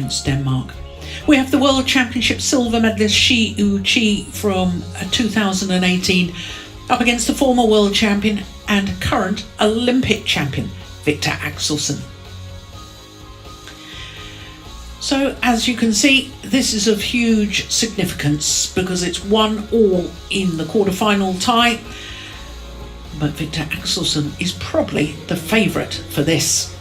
against Denmark. We have the World Championship silver medalist Chen Yu Fei from 2018 up against the former world champion and current Olympic champion Viktor Axelsen. So as you can see, this is of huge significance because it's 1-1 in the quarterfinal tie, but Viktor Axelsen is probably the favourite for this.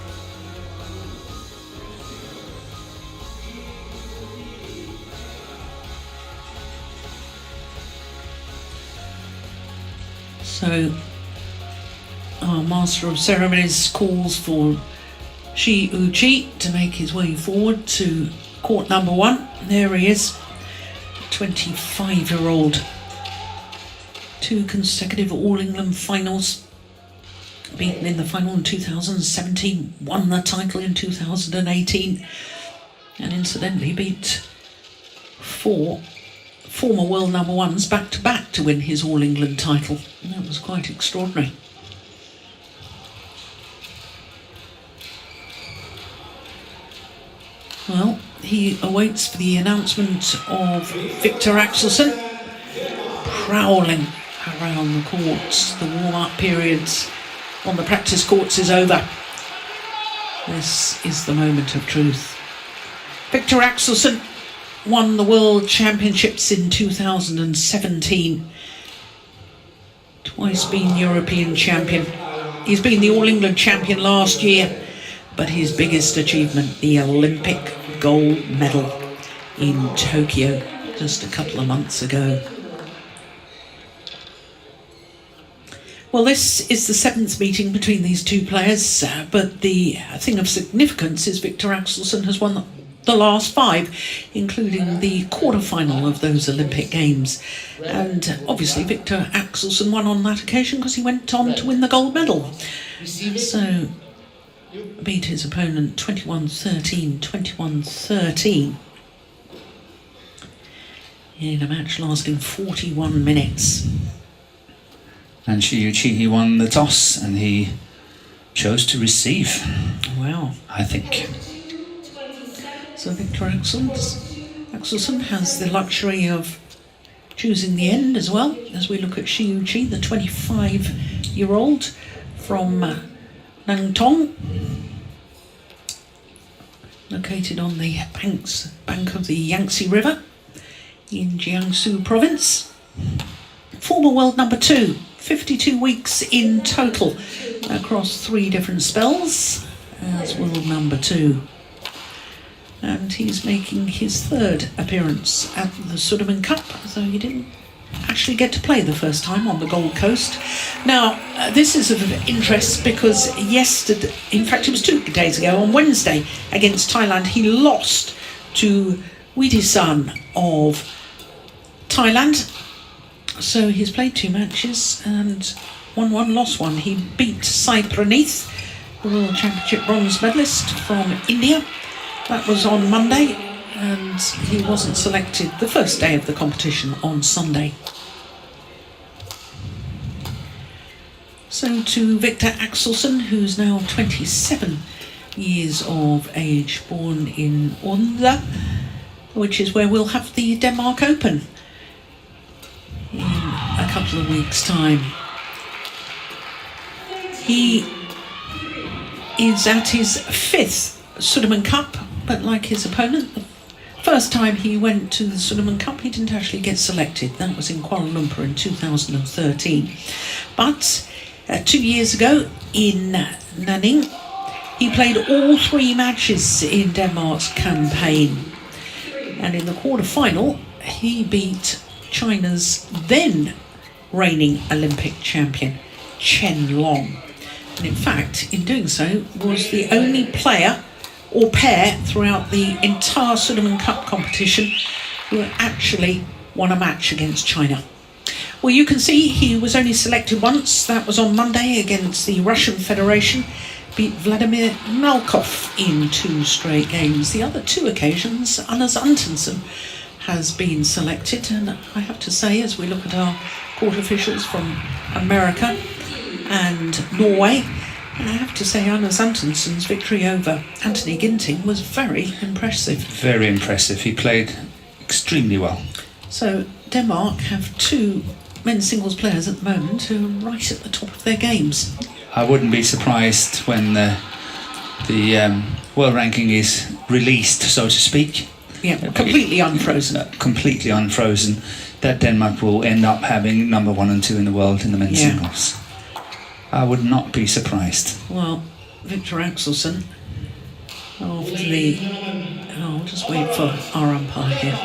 So our Master of Ceremonies calls for Chen Yu Fei to make his way forward to court number 1. There he is, 25-year-old. 2 consecutive All England finals, beaten in the final in 2017, won the title in 2018, and incidentally beat 4 former world number 1s back-to-back to win his All England title. And that was quite extraordinary. Well, he awaits for the announcement of Viktor Axelsen, prowling around the courts. The warm-up periods on the practice courts is over. This is the moment of truth. Viktor Axelsen won the World Championships in 2017. Twice been European champion. He's been the All England champion last year, but his biggest achievement, the Olympic gold medal in Tokyo just a couple of months ago. Well, this is the 7th meeting between these two players, but the thing of significance is Viktor Axelsen has won the last 5, including the quarterfinal of those Olympic Games. And obviously Viktor Axelsen won on that occasion because he went on to win the gold medal. So beat his opponent 21-13, 21-13 in a match lasting 41 minutes. And Chen Yu Fei, he won the toss and he chose to receive. Wow. I think. So Viktor Axelsen has the luxury of choosing the end as well, as we look at Chen Yu Fei, the 25-year-old from Nantong, located on the bank of the Yangtze River in Jiangsu province. Former world number 2, 52 weeks in total across 3 different spells as world number 2. And he's making his 3rd appearance at the Sudirman Cup, though he didn't actually get to play the first time on the Gold Coast. Now, this is of interest because yesterday, in fact it was 2 days ago, on Wednesday against Thailand, he lost to Widisan of Thailand. So he's played 2 matches and won 1, lost 1. He beat Sai Praneeth, the World Championship bronze medalist from India. That was on Monday, and he wasn't selected the first day of the competition on Sunday. So to Viktor Axelsen, who's now 27 years of age, born in Onda, which is where we'll have the Denmark Open in a couple of weeks' time. He is at his 5th Sudirman Cup, but like his opponent, the first time he went to the Sudirman Cup, he didn't actually get selected. That was in Kuala Lumpur in 2013. But 2 years ago in Nanning, he played all 3 matches in Denmark's campaign. And in the quarter-final, he beat China's then reigning Olympic champion, Chen Long. And in fact, in doing so, was the only player or pair throughout the entire Sudirman Cup competition who actually won a match against China. Well, you can see he was only selected once. That was on Monday against the Russian Federation. Beat Vladimir Malkov in 2 straight games. The other 2 occasions, Anders Antonsen has been selected. And I have to say, as we look at our court officials from America and Norway, And I have to say, Anders Antonsen's victory over Anthony Ginting was very impressive. Very impressive. He played extremely well. So Denmark have 2 men's singles players at the moment who are right at the top of their games. I wouldn't be surprised when the world ranking is released, so to speak. Yeah, completely unfrozen. Completely unfrozen. That Denmark will end up having number 1 and 2 in the world in the men's singles. I would not be surprised. Well, Viktor Axelsen, after the... I'll just wait for our umpire here.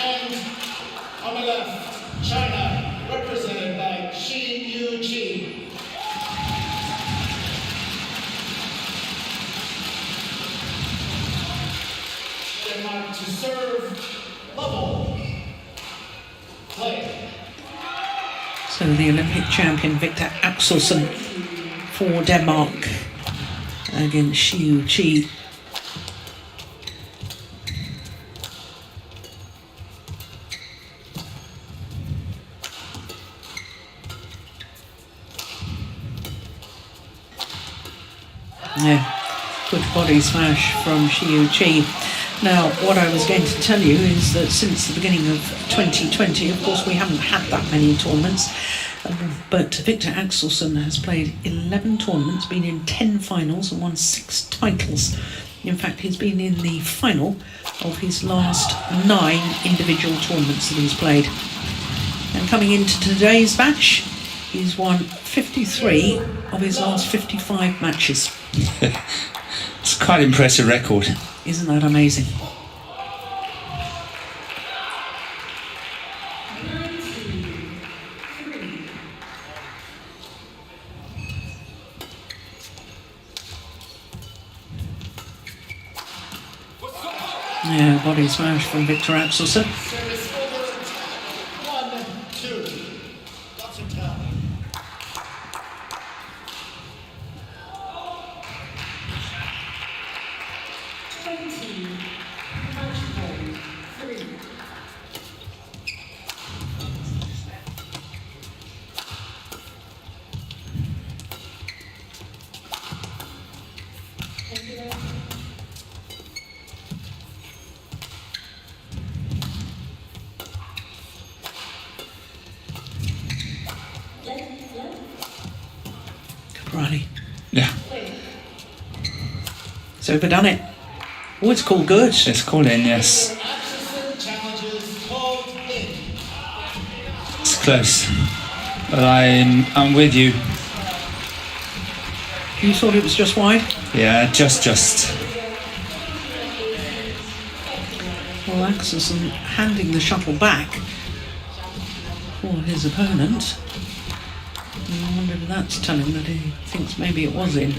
And on the left, China, represented by Chen Yu Fei. Denmark to serve, level, play. So the Olympic champion Viktor Axelsen for Denmark against Chen Yu Fei. Yeah, good body smash from Chen Yu Fei. Now, what I was going to tell you is that since the beginning of 2020, of course, we haven't had that many tournaments, but Viktor Axelsen has played 11 tournaments, been in 10 finals and won 6 titles. In fact, he's been in the final of his last 9 individual tournaments that he's played. And coming into today's match, he's won 53 of his last 55 matches. It's quite an impressive record. Isn't that amazing? Yeah, body smash from Viktor Axelsen. Service over, 1-2. Lots of time. Righty. Yeah. So we've done it. Oh, it's called good. It's called in, yes. Challenges called in. It's close. But I'm with you. You thought it was just wide? Yeah, just. Well, Axelsen handing the shuttle back for his opponent. I wonder if that's telling that he thinks maybe it was in.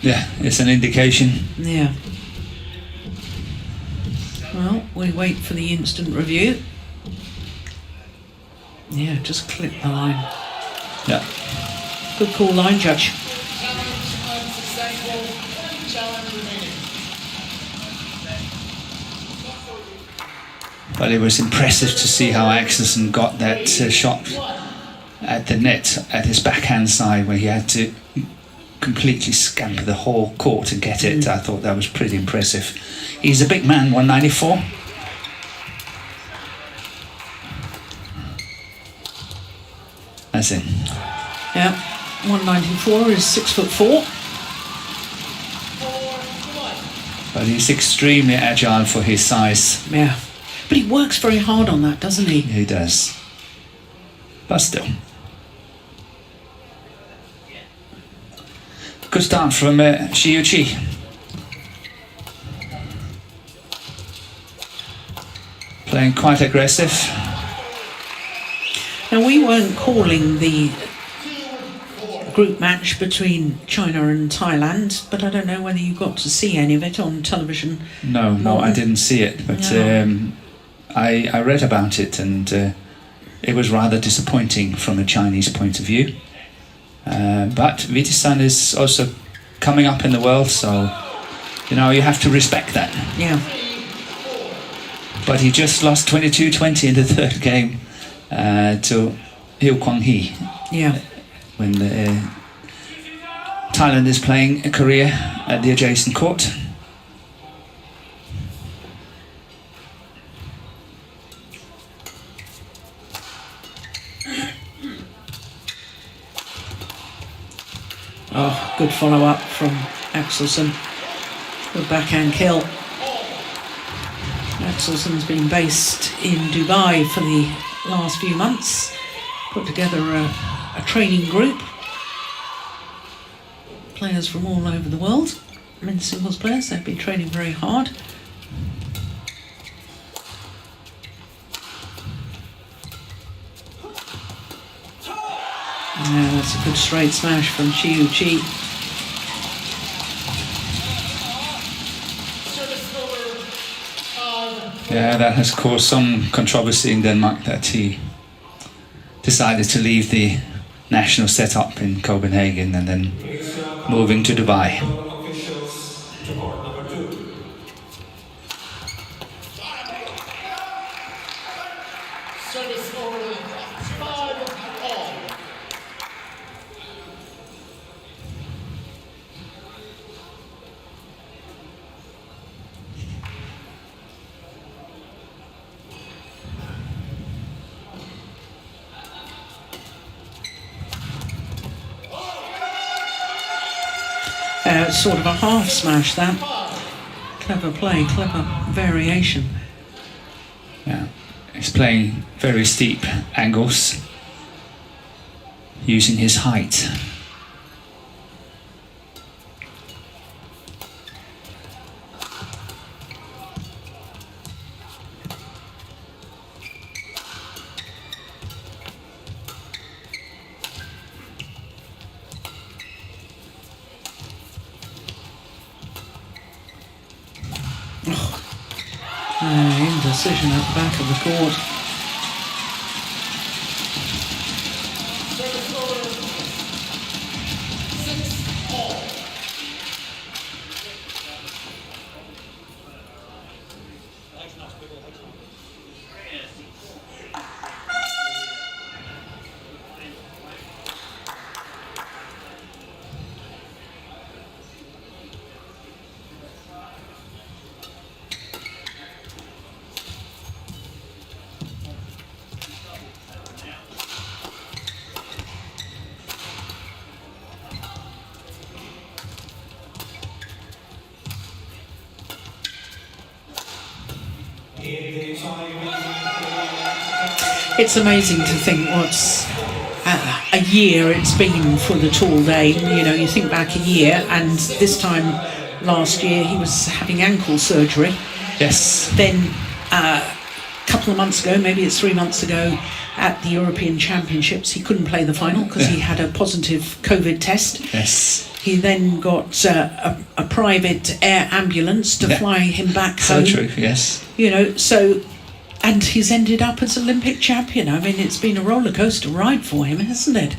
Yeah, it's an indication. Yeah. Well, we wait for the instant review. Yeah, just clip the line. Yeah. Good call, line judge. Challenge unsuccessful. Challenge remaining. But it was impressive to see how Axelsen got that shot at the net at his backhand side, where he had to completely scamper the whole court to get it. I thought that was pretty impressive. He's a big man, 194. That's it. Yeah, 194 is 6'4". But he's extremely agile for his size. Yeah. But he works very hard on that, doesn't he? He does. But still. Good start from Chen Yu Fei. Playing quite aggressive. Now, we weren't calling the group match between China and Thailand, but I don't know whether you got to see any of it on television. No, I didn't see it, but No. I read about it, and it was rather disappointing from a Chinese point of view. But Vitistan is also coming up in the world, so you have to respect that. Yeah. But he just lost 22-20 in the third game to Hieu Kwang Hee. Yeah. When Thailand is playing Korea at the adjacent court. Oh, good follow-up from Axelsen. Good backhand kill. Axelsen's been based in Dubai for the last few months. Put together a training group. Players from all over the world. Men's singles players, they've been training very hard. Yeah, that's a good straight smash from Chen Yu Fei. Yeah, that has caused some controversy in Denmark that he decided to leave the national setup in Copenhagen and then moving to Dubai. Service over 5-all. It's sort of a half smash, that. Clever play, clever variation. Yeah, he's playing very steep angles using his height. Indecision at the back of the court. Service over 6-all. It's amazing to think what's a year it's been for the tall dame. You know, you think back a year, and this time last year he was having ankle surgery. Yes. Then a couple of months ago, maybe it's 3 months ago, at the European Championships, he couldn't play the final because he had a positive COVID test. Yes. He then got a private air ambulance to fly him back home. So true, yes. You know, so, and he's ended up as Olympic champion. I mean, it's been a roller coaster ride for him, hasn't it?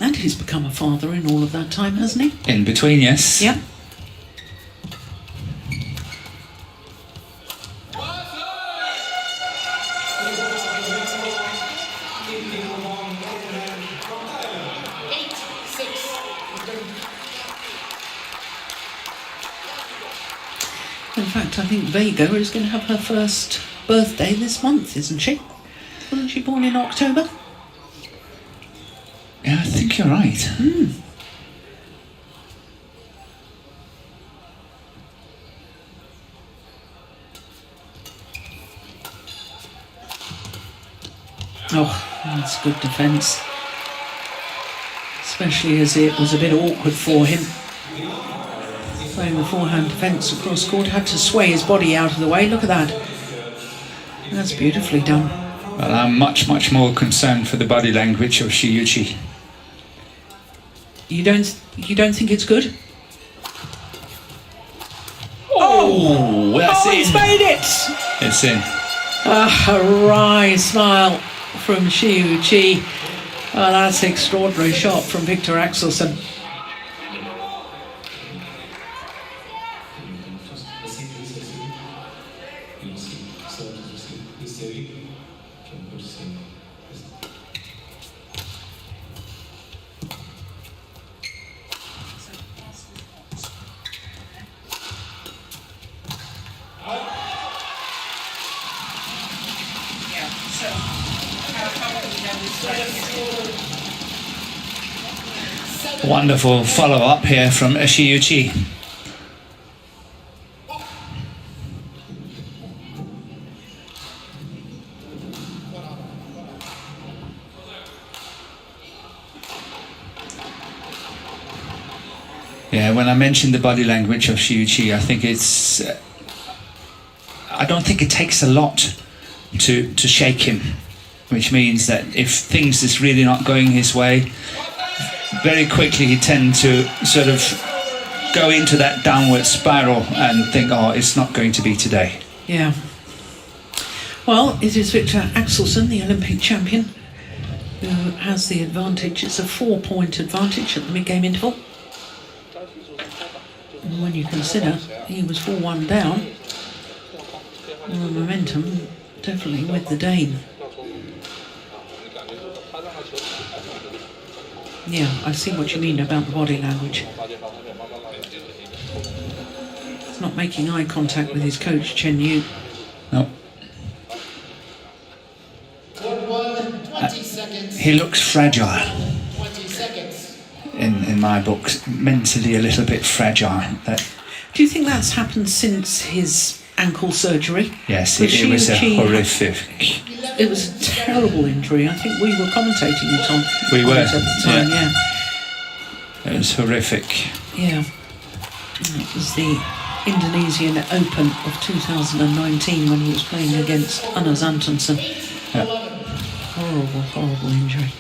And he's become a father in all of that time, hasn't he? In between, yes. Yeah. In fact, I think Vega is going to have her first birthday this month, isn't she? Wasn't she born in October? Yeah, I think you're right. Oh, that's good defence. Especially as it was a bit awkward for him. Playing the forehand defence across court, had to sway his body out of the way. Look at that. That's beautifully done. Well, I'm much more concerned for the body language of Chen Yu Fei. You don't think it's good? Oh, that's Oh, in. he's made it! It's in. A wry smile from Chen Yu Fei. Oh, that's an extraordinary shot from Viktor Axelsen. Wonderful follow-up here from Chen. Yeah, when I mentioned the body language of Chen Yu, I think it's... I don't think it takes a lot to shake him, which means that if things is really not going his way, very quickly he tends to sort of go into that downward spiral and think, oh, it's not going to be today. Yeah. Well, it is Viktor Axelsen, the Olympic champion, who has the advantage. It's a 4-point advantage at the mid-game interval. And when you consider he was 4-1 down, the momentum definitely with the Dane. Yeah, I see what you mean about the body language. He's not making eye contact with his coach, Chen Yu. No. 20 seconds. He looks fragile. 20 seconds. In my books, mentally a little bit fragile. Do you think that's happened since his ankle surgery? Yes, it was a horrific. It was a terrible injury. I think we were commentating it on. We were at the time. Yeah. It was horrific. Yeah. It was the Indonesian Open of 2019 when he was playing against Anders Antonsen. Yeah. Horrible, horrible injury.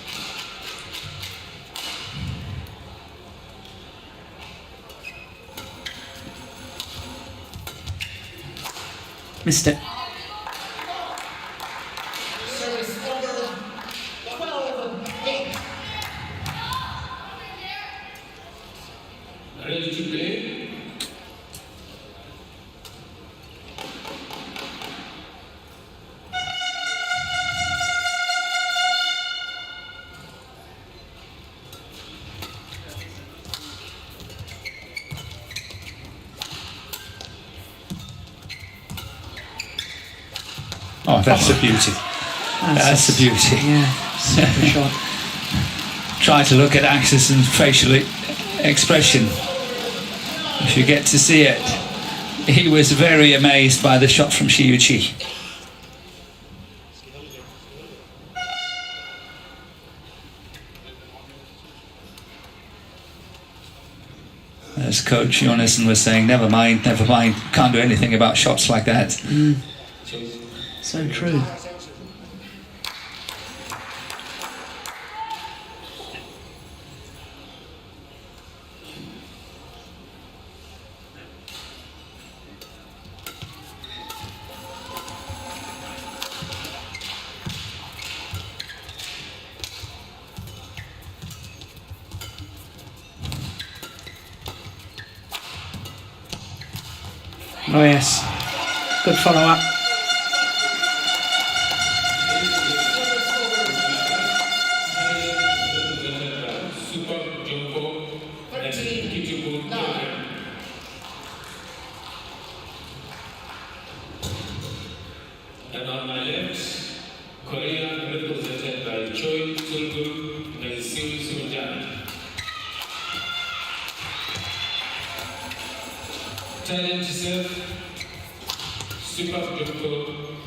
Missed it. Service over. 12-8. Ready to play? Oh, that's a beauty. That's a beauty. Yeah, super shot. Try to look at Axelsen's facial expression. If you get to see it, he was very amazed by the shot from Chen Yu Fei. As Coach Jonassen was saying, never mind, can't do anything about shots like that. So true. Oh yes, good follow-up. And on my left, Korea represented by Choi Sul-gu and Siu Soo-jan. Challenge serve, Super Jumbo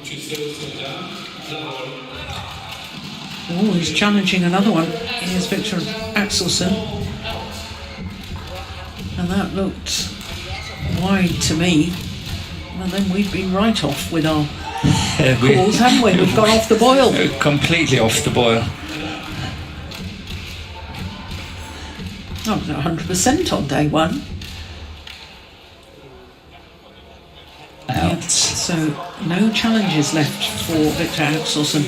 to Siu Soo-jan, Lahore. Oh, he's challenging another one. Here's Viktor Axelsen. And that looked wide to me. And then we've been right off with our calls, haven't we? We've gone off the boil. Completely off the boil. I was 100% on day one. Out. Yeah, so no challenges left for Viktor Axelsen.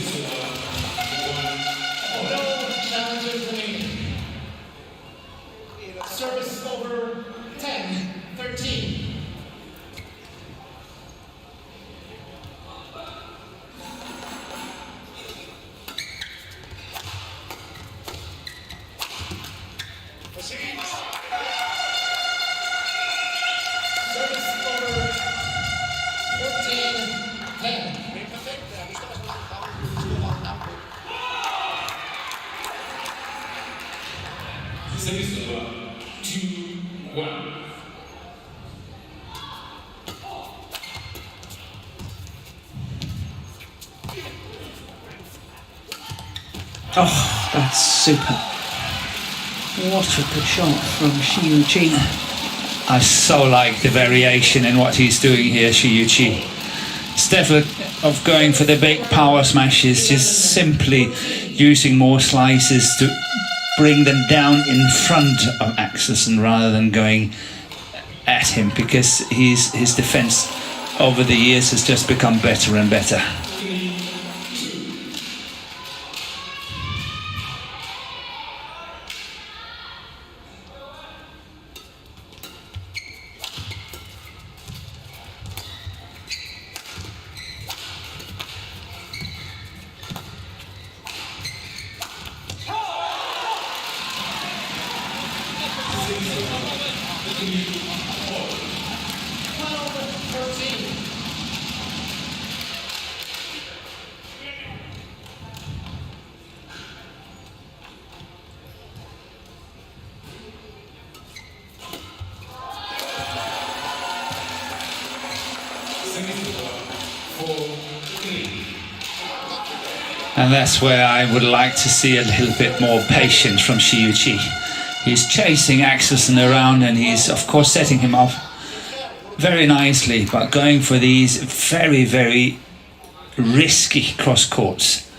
Service over 10-13. Service over 2-1. Oh, that's super. What a good shot from Chen Yu Fei. I so like the variation in what he's doing here, Chen Yu Fei. Instead of going for the big power smashes, just simply using more slices to bring them down in front of Axelsen rather than going at him, because his defense over the years has just become better and better. And that's where I would like to see a little bit more patience from Chen Yu Fei. He's chasing Axelsen around and he's of course setting him up very nicely, but going for these very, very risky cross courts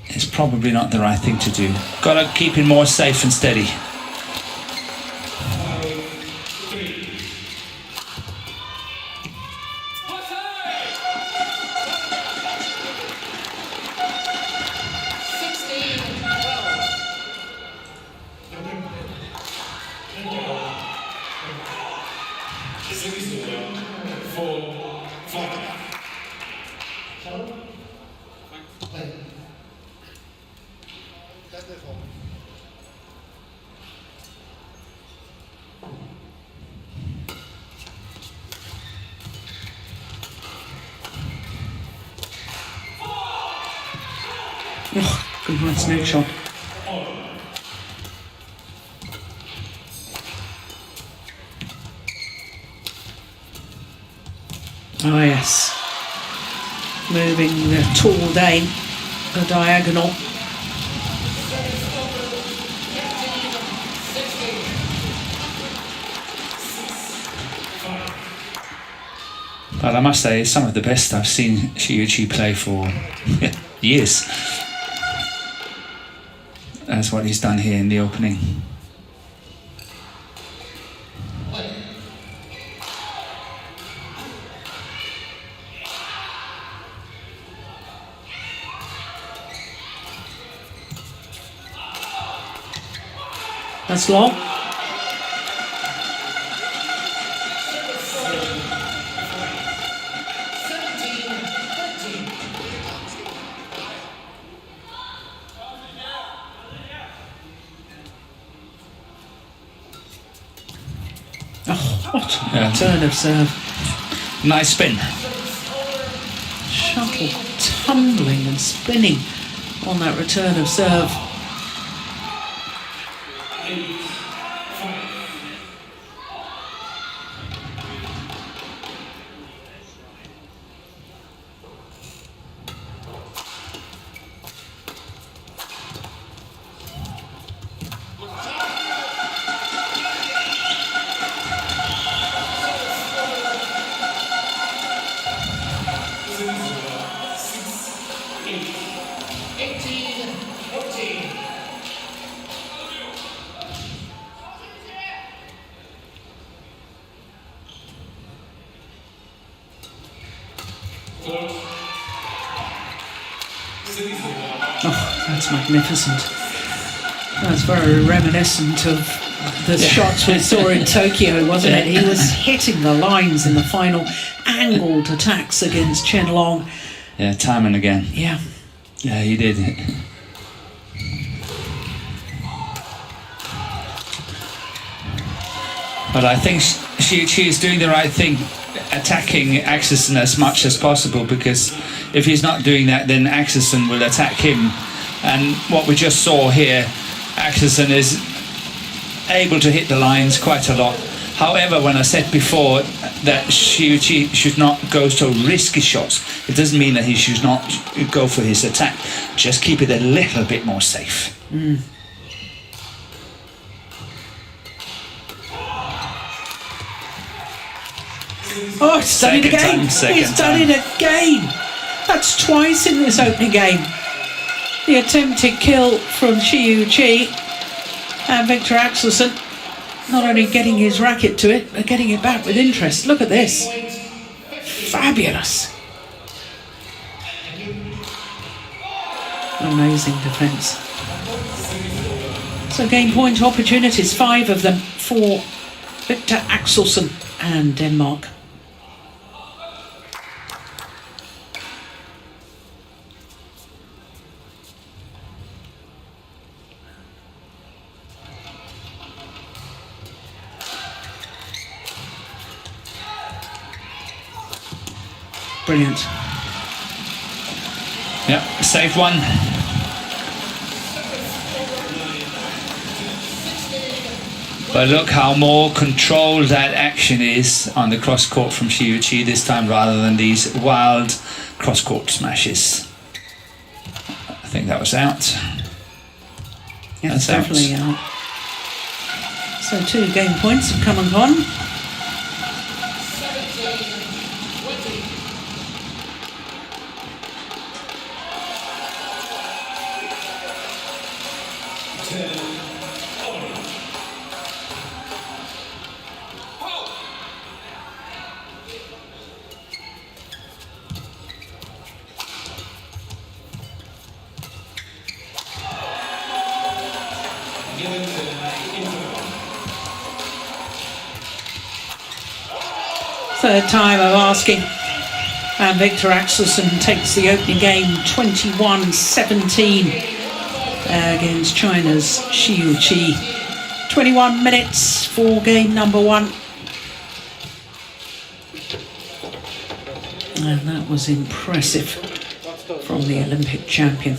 is probably not the right thing to do. Gotta keep him more safe and steady. Oh, good nice neck shot. Oh yes, moving the tall dame, the diagonal. But I must say, it's some of the best I've seen Chen Yu Fei play for years. That's what he's done here in the opening. That's long. Oh, what a turn of serve. Nice spin. Shuttle tumbling and spinning on that return of serve. Oh, that's magnificent. That's very reminiscent of the shots we saw in Tokyo, wasn't it? He was hitting the lines in the final, angled attacks against Chen Long. Yeah, time and again. Yeah. Yeah, he did. But I think Chen Xiu Qi is doing the right thing, attacking Axelsen as much as possible, because if he's not doing that, then Axelsen will attack him. And what we just saw here, Axelsen is able to hit the lines quite a lot. However, when I said before that Xiu Qi should not go so risky shots, it doesn't mean that he should not go for his attack. Just keep it a little bit more safe. Oh, he's done it again. He's done it again. That's twice in this opening game. The attempted kill from Xiu Qi, and Viktor Axelsen not only getting his racket to it, but getting it back with interest. Look at this. Fabulous. Amazing defence. So game point opportunities, 5 of them for Viktor Axelsen and Denmark. Brilliant. Yep, saved one. But look how more controlled that action is on the cross court from Xiu Qi this time, rather than these wild cross court smashes. I think that was out. Yeah, That's definitely out. So 2 game points have come and gone. Third time of asking, and Viktor Axelsen takes the opening game 21-17 against China's Xiu Qi. 21 minutes for game number 1, and that was impressive from the Olympic champion.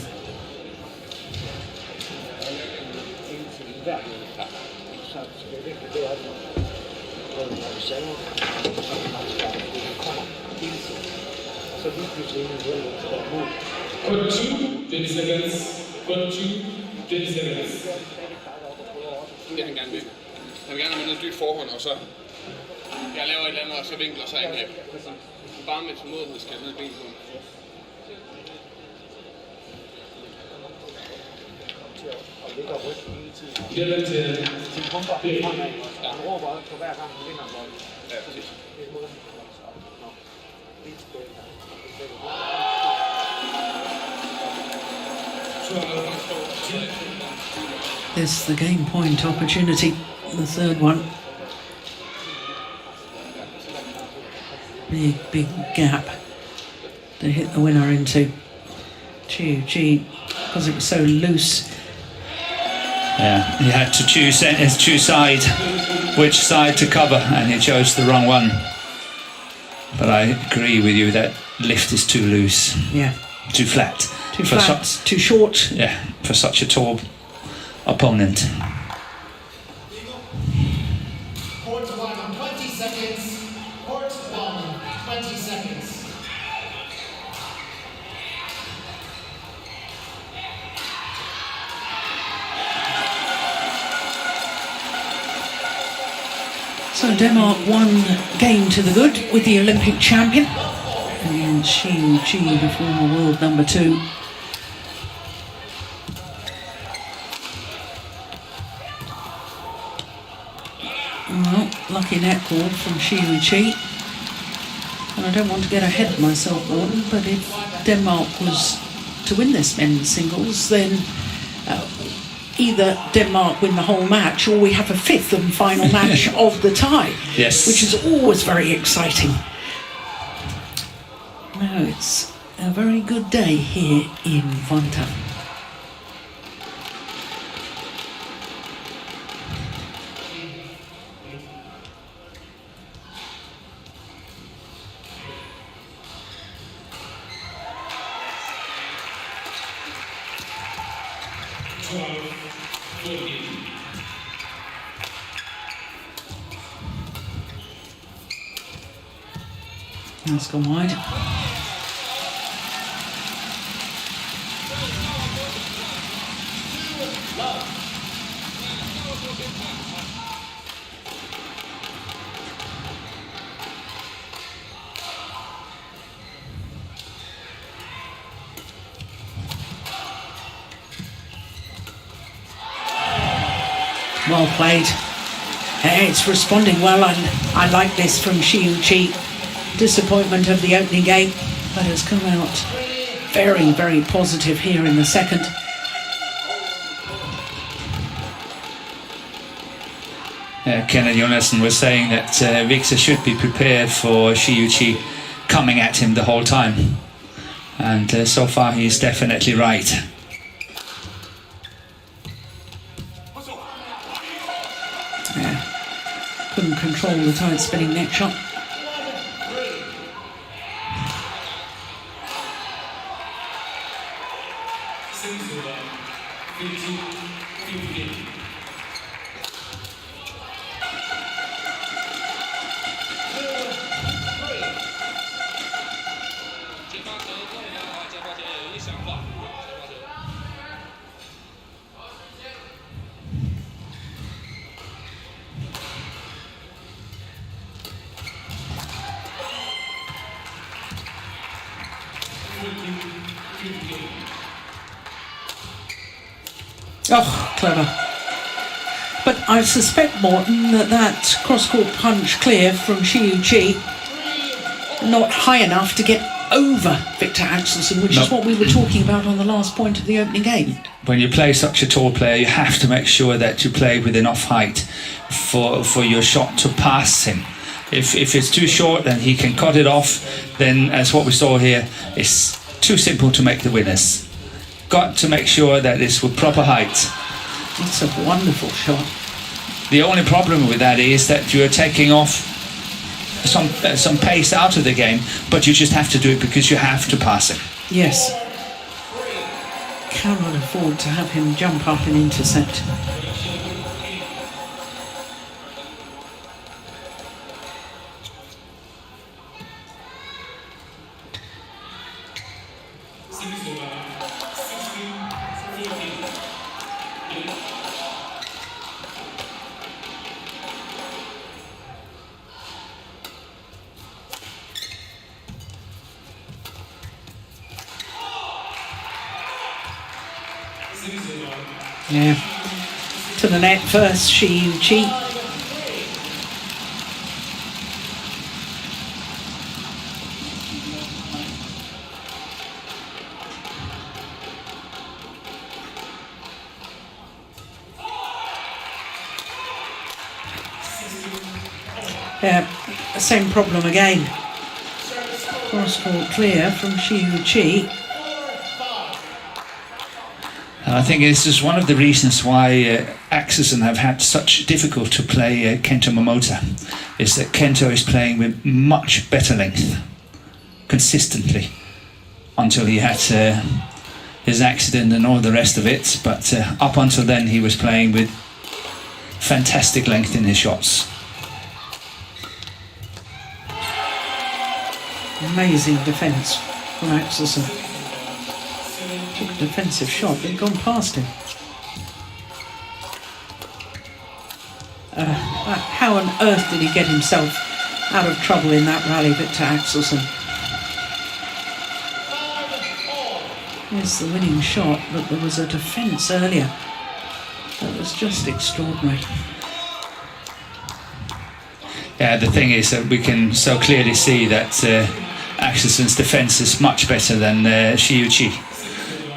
Court 2, 20 seconds. Court 2, 20 seconds. Det han gerne vil. Han vil gerne have noget dybt forhånd, og så jeg laver et eller andet, og så vinkler sig angreb. Bare med tålmodighed skal jeg ned ben på. This is the game point opportunity, the third one. Big gap to hit the winner into. Xiu Qi, because it was so loose. Yeah, he had to choose which side to cover, and he chose the wrong one. But I agree with you that lift is too loose. Yeah. Too flat. Too flat, too short. Yeah, for such a tall opponent. Court 1, 20 seconds. Court 1, 20 seconds. So Denmark won game to the good with the Olympic champion. And Xiu Qi, the former world number 2. Well, lucky net ball from Xiu Qi. And I don't want to get ahead of myself, Gordon, but if Denmark was to win this men's singles, then either Denmark win the whole match, or we have a 5th and final match of the tie. Yes. Which is always very exciting. No, it's a very good day here in Vantaa. 12-14. That's gone wide. Well played. It's responding well, and I like this from Chen Yu Fei. Disappointment of the opening game, but has come out very, very positive here in the second. Kenneth Jonassen was saying that Viktor should be prepared for Chen Yu Fei coming at him the whole time. And so far he's definitely right. Couldn't control the tight spinning neck shot. Oh, clever. But I suspect, Morten, that cross-court punch clear from Chen Yu Fei not high enough to get over Viktor Axelsen, which is what we were talking about on the last point of the opening game. When you play such a tall player, you have to make sure that you play with enough height for your shot to pass him. If it's too short and he can cut it off, then as what we saw here, it's too simple to make the winners. Got to make sure that it's with proper height. It's a wonderful shot. The only problem with that is that you're taking off some pace out of the game, but you just have to do it because you have to pass it. Yes. Cannot afford to have him jump up and intercept. Yeah. To the net first, Chen Yu Fei. Same problem again. Cross-court clear from Chen Yu Fei. I think this is one of the reasons why Axelsen have had such difficult to play Kento Momota, is that Kento is playing with much better length, consistently, until he had his accident and all the rest of it, but up until then he was playing with fantastic length in his shots. Amazing defence from Axelsen. Took a defensive shot, but gone past him. How on earth did he get himself out of trouble in that rally, Viktor Axelsen? Here's the winning shot, but there was a defence earlier that was just extraordinary. Yeah, the thing is that we can so clearly see that Axelsen's defence is much better than Chen Yu Fei,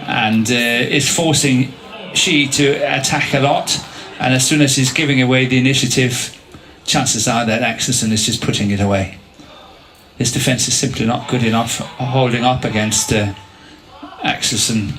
and is forcing Xi to attack a lot, and as soon as he's giving away the initiative, chances are that Axelsen is just putting it away. His defence is simply not good enough holding up against Axelsen.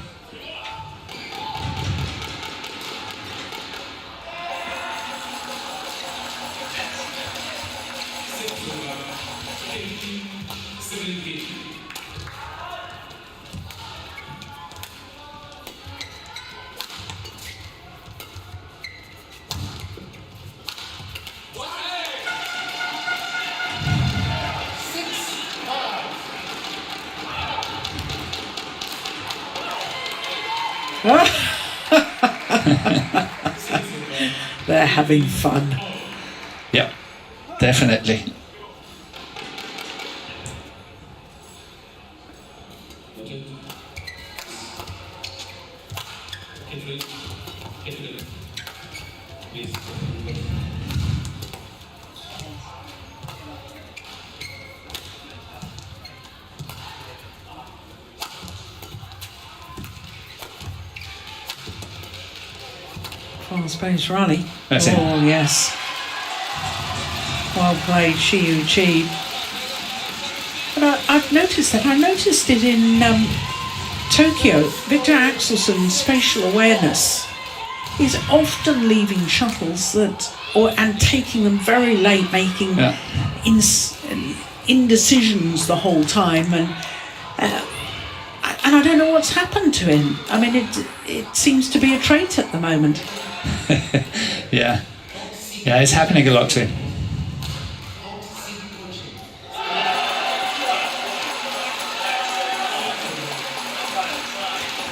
They're having fun. Yep, definitely. Fast-paced rally. That's it. Oh, yes. Well played, Chen Yu Fei. But I've noticed that. I noticed it in Tokyo. Viktor Axelsen's spatial awareness is often leaving shuttles and taking them very late, making indecisions the whole time, and I don't know what's happened to him. I mean, it seems to be a trait at the moment. Yeah, it's happening a lot to him.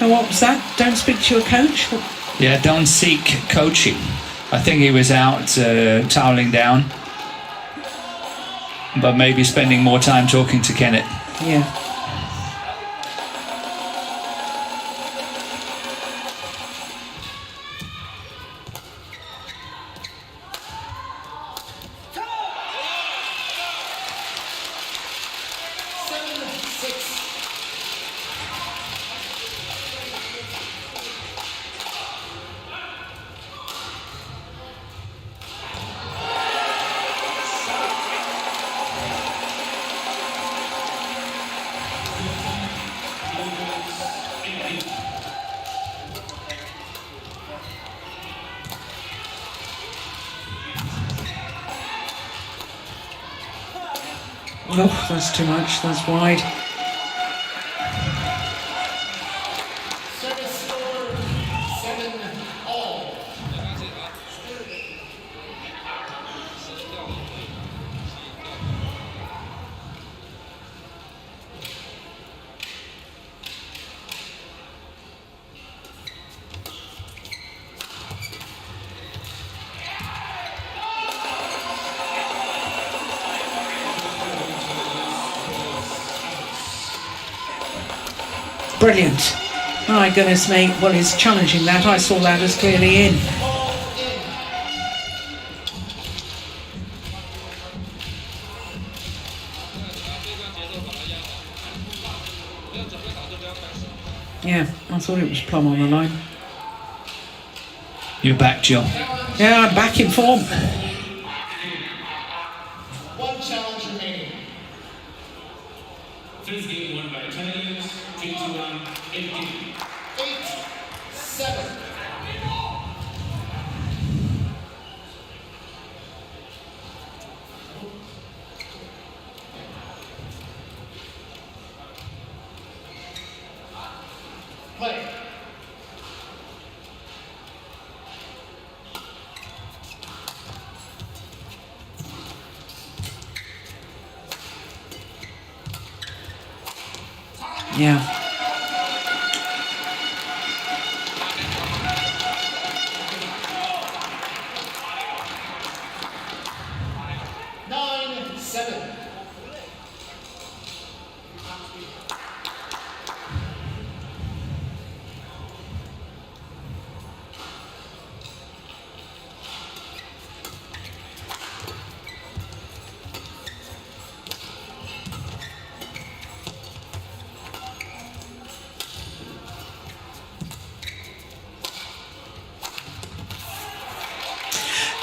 And what was that? Don't speak to your coach? Yeah, don't seek coaching. I think he was out toweling down, but maybe spending more time talking to Kenneth. Yeah. Oh, that's too much. That's wide. Service score 7-all. Brilliant. My goodness me. Well, he's challenging that. I saw that as clearly in. Yeah, I thought it was plumb on the line. You're back, John. Yeah, I'm back in form. One challenge remaining. First game won by Chinese, 21-18. 8-7. Play. Yeah.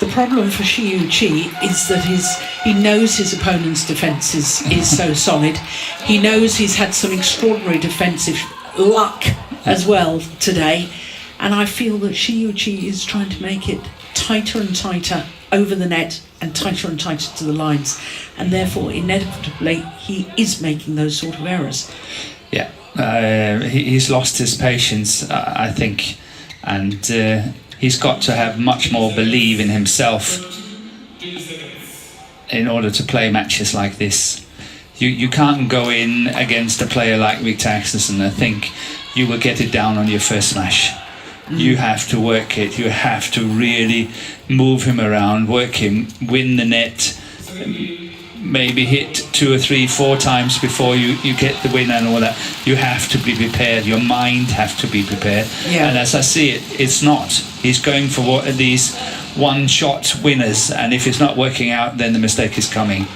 The problem for Chen Yu Fei is that he knows his opponent's defence is so solid. He knows he's had some extraordinary defensive luck as well today, and I feel that Chen Yu Fei is trying to make it tighter and tighter over the net and tighter to the lines, and therefore inevitably he is making those sort of errors. Yeah, he's lost his patience, I think, and he's got to have much more belief in himself in order to play matches like this. You can't go in against a player like Viktor Axelsen and think you will get it down on your first smash. You have to work it. You have to really move him around, work him, win the net, maybe hit 2 or 3, 4 times before you get the win and all that. You have to be prepared. Your mind have to be prepared. Yeah. And as I see it, it's not. He's going for these one-shot winners, and if it's not working out, then the mistake is coming.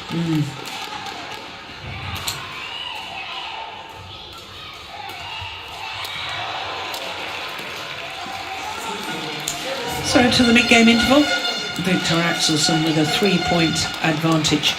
So to the mid-game interval, Viktor Axelsen with a 3-point advantage.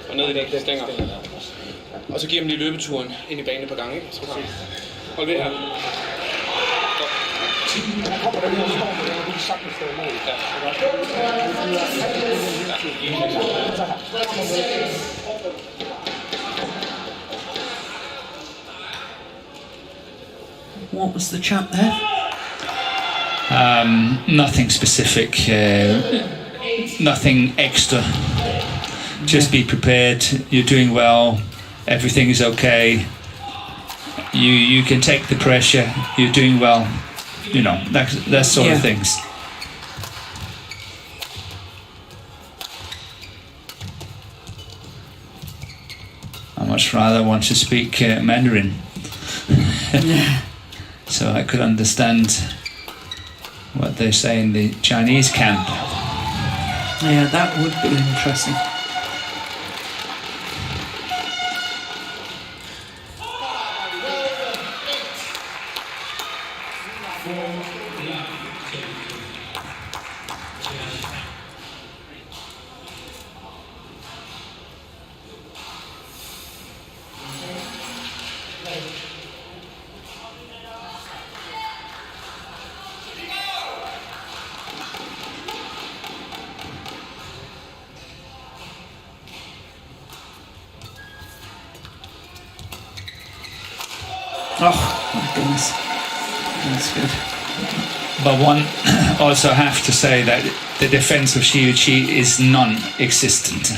Og ned i de stænger. Og så giver dem lige løbeturen ind i banen et par gange, ikke? Så hold ved her. What was the chat there? Nothing specific, nothing extra. Just be prepared. You're doing well. Everything is okay. You can take the pressure. You're doing well. You know, that sort of things. I much rather want to speak Mandarin, so I could understand what they say in the Chinese camp. Yeah, that would be interesting. Oh my goodness, that's good. But one also have to say that the defense of Chen Yu Fei is non-existent.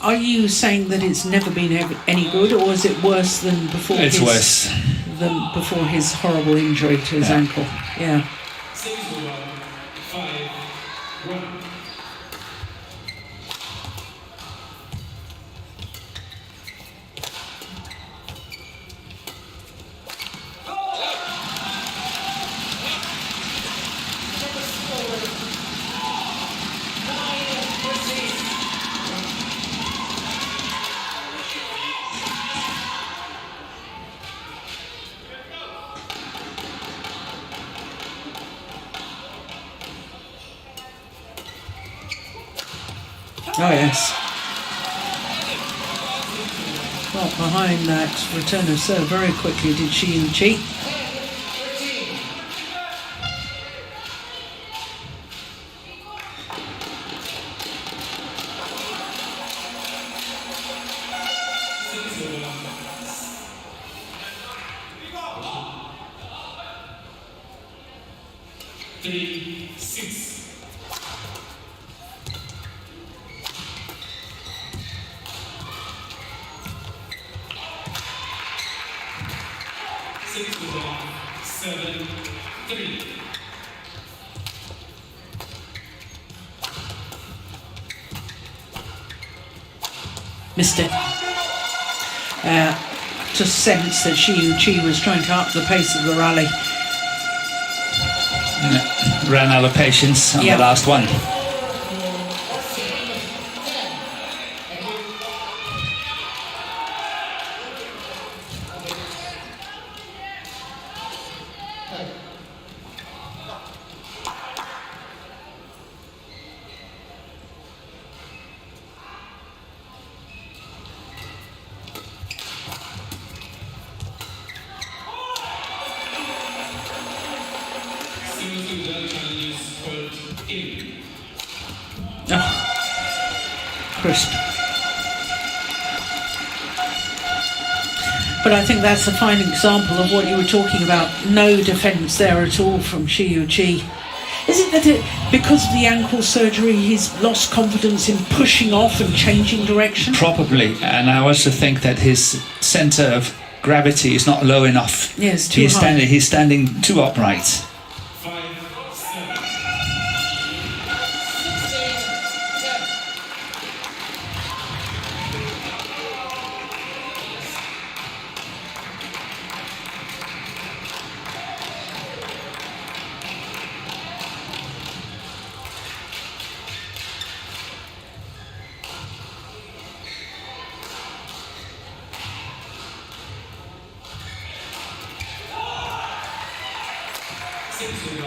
Are you saying that it's never been any good, or is it worse than before? It's worse than before his horrible injury to his ankle. Yeah. Oh yes. Got behind that return of serve very quickly, did Chen Yu Fei. Missed it. Just sensed that Chen Yu Fei was trying to up the pace of the rally. Ran out of patience on the last one. crisp. But I think that's a fine example of what you were talking about. No defence there at all from Chen Yu Fei. Is it that because of the ankle surgery he's lost confidence in pushing off and changing direction? Probably, and I also think that his centre of gravity is not low enough. Yes, too high. He's standing too upright. 5-7.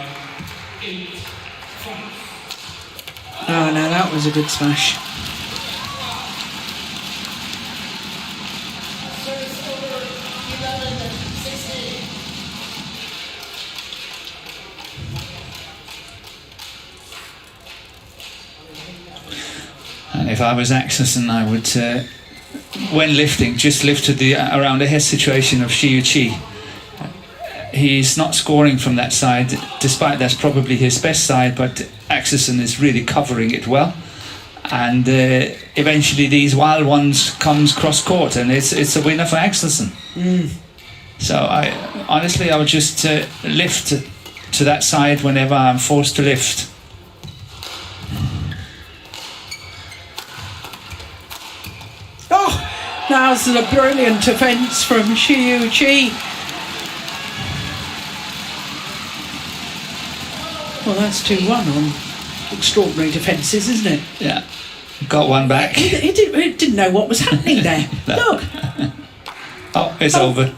Oh no, that was a good smash. Service over 11-16. And if I was Axelsen, I would, when lifting, just lift to the around the head situation of Chen Yu Fei. He's not scoring from that side, despite that's probably his best side, but Axelsen is really covering it well. And eventually these wild ones comes cross court, and it's a winner for Axelsen. So I would just lift to that side whenever I'm forced to lift. Oh, now's a brilliant defence from Chen Yu Fei. Well, that's 2-1 on extraordinary defences, isn't it? Yeah, got one back. He didn't know what was happening there. No. Look. Oh, it's over.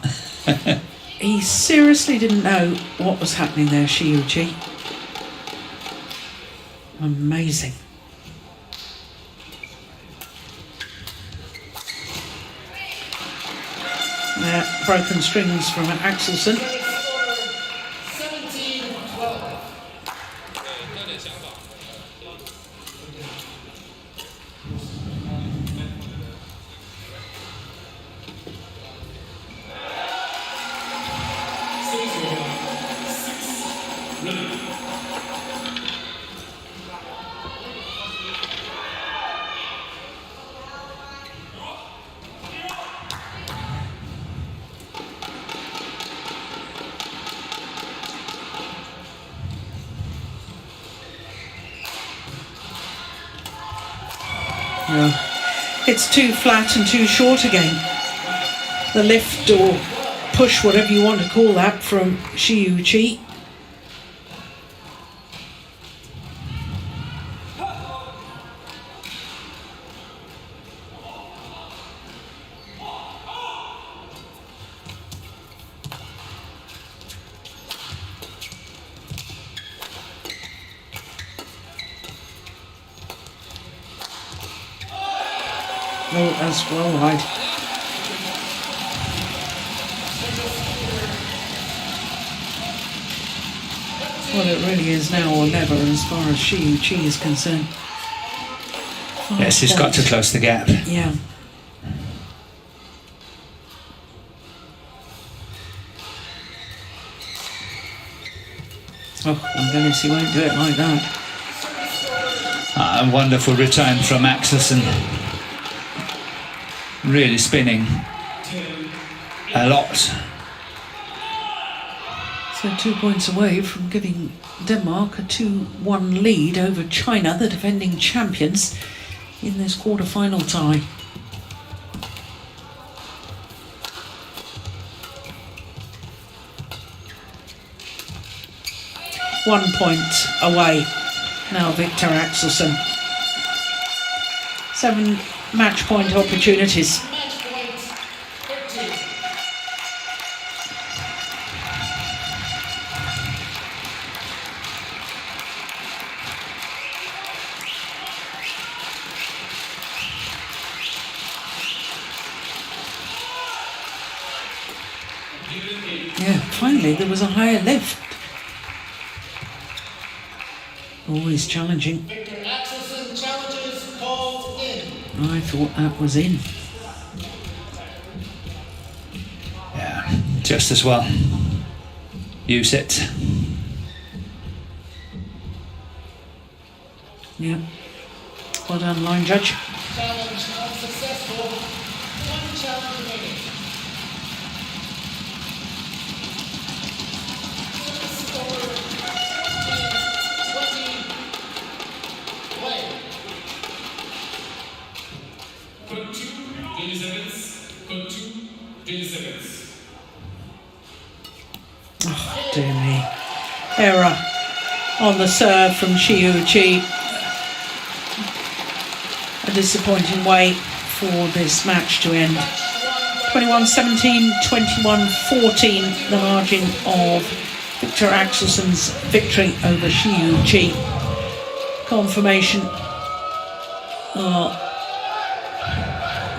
He seriously didn't know what was happening there, Chen Yu Fei. Amazing. Broken strings from Axelsen. Score 17-12. It's too flat and too short again. The lift or push, whatever you want to call that, from Chen Yu Fei. Oh, that's well wide. Well, it really is now or never as far as Chen Yu Fei is concerned. Yes, he's got to close the gap. Yeah. Oh, my goodness, he won't do it like that. A wonderful return from Axelsen. Really spinning a lot. So 2 points away from giving Denmark a 2-1 lead over China, the defending champions, in this quarter-final tie. One point away now, Viktor Axelsen. 7 match point opportunities. Match point 13. Yeah, finally there was a higher lift. Always challenging. Viktor Axelsen challenges called in. I thought that was in. Yeah, just as well. Use it. Yeah. Well done, line judge. Challenge unsuccessful. One challenge remaining. Score is 20. Play. Code 2, 20 seconds. Code 2, 20 seconds. Oh, dear me. Error on the serve from Chen Yu Fei. A disappointing way for this match to end. 21-17, 21-14, the margin of Viktor Axelsen's victory over Chen Yu Fei. Confirmation.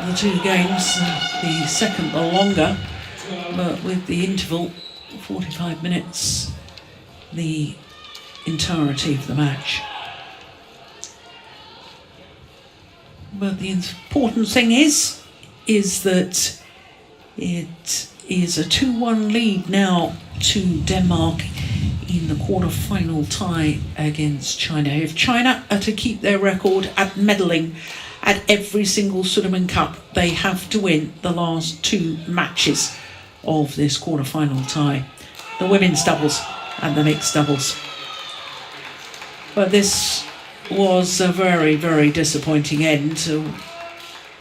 The two games, the second the longer, but with the interval 45 minutes, the entirety of the match. But the important thing is that it is a 2-1 lead now to Denmark in the quarter-final tie against China. If China are to keep their record at medaling at every single Sudirman Cup, they have to win the last two matches of this quarter-final tie, the women's doubles and the mixed doubles. But this was a very, very disappointing end to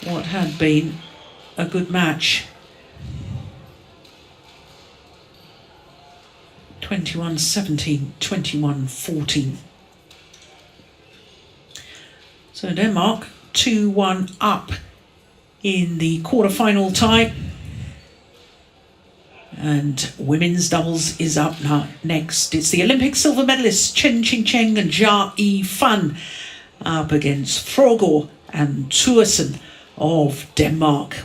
what had been a good match. 21-17, 21-14. So Denmark 2-1 up in the quarter-final tie. And women's doubles is up now. Next, it's the Olympic silver medalists Chen Yu and Chen Fei up against Frogor and Thorsen of Denmark.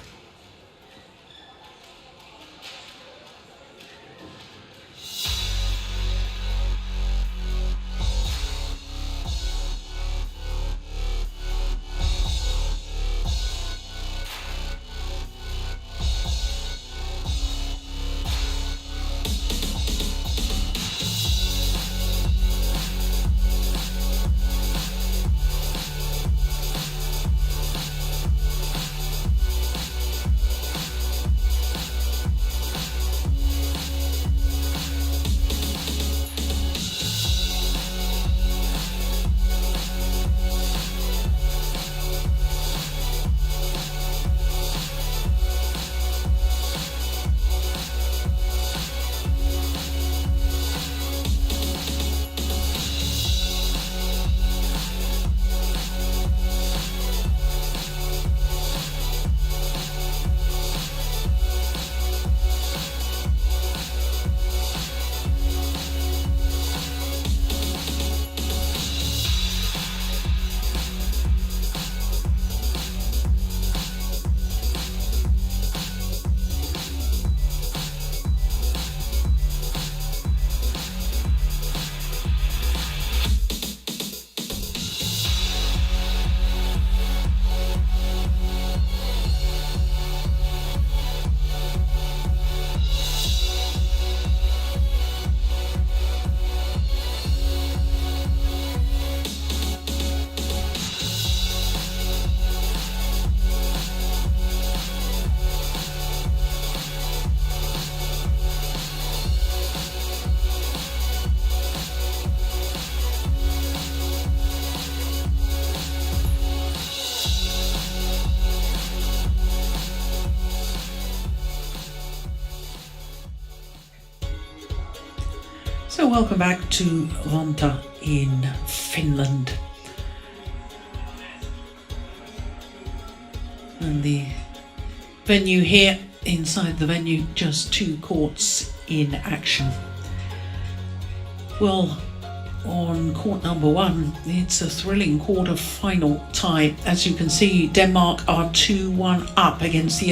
So welcome back to Vantaa in Finland. And the venue here, inside the venue, just two courts in action. Well, on court number one, it's a thrilling quarter-final tie. As you can see, Denmark are 2-1 up against the